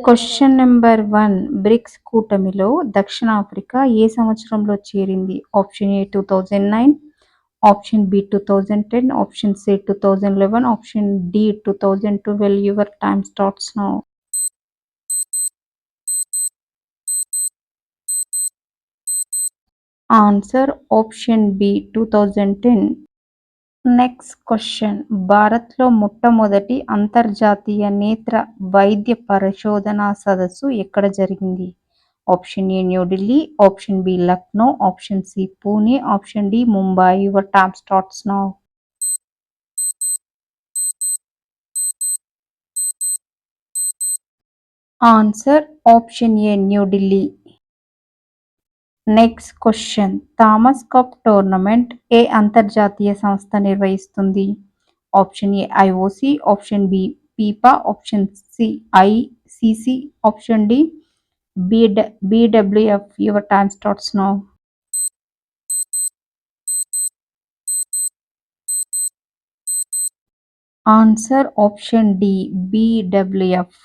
Question number 1. Bricks కూటమిలో దక్షిణాఫ్రికా ఏ సంవత్సరంలో చేరింది? Option A 2009, option B 2010, option C 2011, option D 2012. Your time starts now. Answer option B 2010. Next question. భారత్లో మొట్టమొదటి అంతర్జాతీయ నేత్ర వైద్య పరిశోధనా సదస్సు ఎక్కడ జరిగింది? Option A New Delhi, option B Lucknow, option C Pune, option D Mumbai. Your time starts now. Answer option A New Delhi. Next question. Thomas cup tournament ఏ అంతర్జాతీయ సంస్థ నిర్వహిస్తుంది? Option A IOC, option B FIFA, option C ICC, option D BWF. Your time starts now. Answer option D BWF.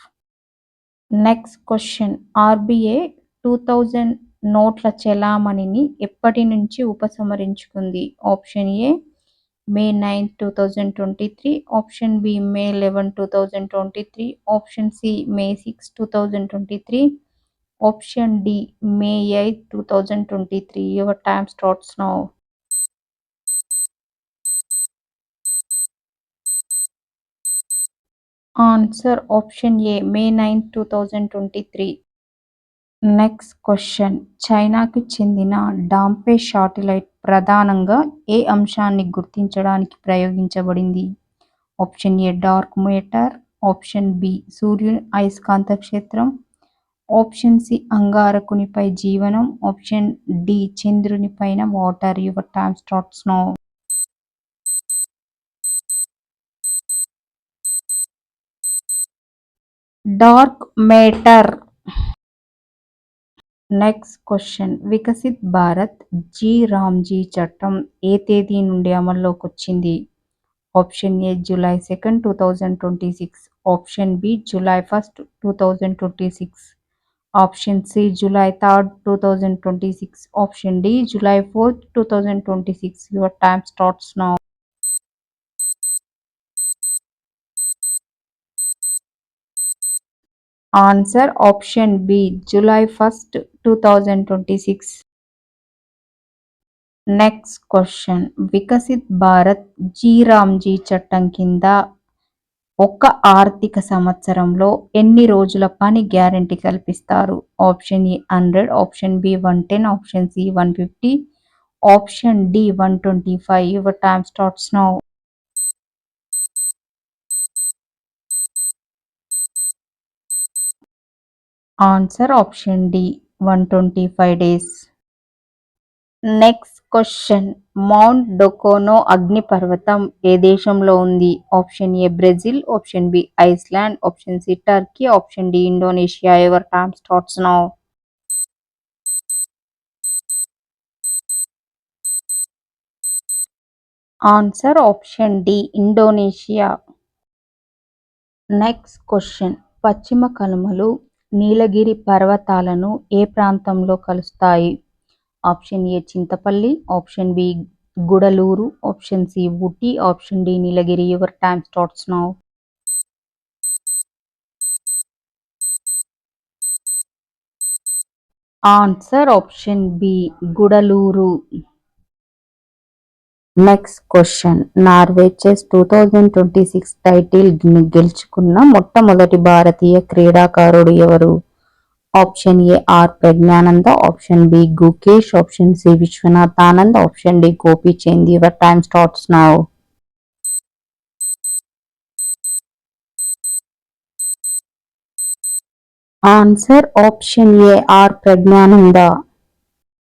Next question. RBI 2000 నోట్ల చెలామణిని ఎప్పటి నుంచి ఉపసంహరించుకుంది? Option A May 9, 2023, option B May 11, 2023, option C May 6, 2023, option D May 8, 2023. Your time starts now. Answer option A May 9, 2023. Next question. చైనాకు చెందిన DAMPE satellite ప్రధానంగా ఏ అంశాన్ని గుర్తించడానికి ప్రయోగించబడింది? Option A dark matter, option B సూర్యుని అయస్కాంత క్షేత్రం, ఆప్షన్ సి అంగారకునిపై జీవనం, ఆప్షన్ డి చంద్రుని పైన water. Your time starts now. Dark matter. Next question. Viksit Bharat G Ramji చట్టం ఏ తేదీ నుండి అమల్లోకి వచ్చింది? Option A July 2, 2026, option B July 1, 2026, option C July 3, 2026, option D July 4, 2026. Your time starts now. Answer option B July 1, 2026. Next question. Viksit Bharat G Ramji చట్టం కింద ఒక ఆర్థిక సంవత్సరంలో ఎన్ని రోజుల పని గ్యారెంటీ కల్పిస్తారు? Option A 100, option B 110, option C 150, option D 125. Your time starts now. Answer option D 125 days. Next question. Mount Dukono అగ్నిపర్వతం ఏ దేశంలో ఉంది? Option A Brazil, option B Iceland, option C Turkey, option D Indonesia. Your time starts now. Answer option D Indonesia. Next question. పశ్చిమ కనుమలు నీలగిరి పర్వతాలను ఏ ప్రాంతంలో కలుస్తాయి? Option A Chintapalli, option B Gudalur, option C Ooty, option D Nilgiri. Your time starts now. Answer option B Gudalur. Next question. Norway chess 2026 title గెలుచుకున్న మొట్టమొదటి భారతీయ క్రీడాకారుడు ఎవరు? Option A R Praggnanandhaa, option B Gukesh, option C Vishwanath Anand, option D Gopichand. Your time starts now. Answer option A R Praggnanandhaa.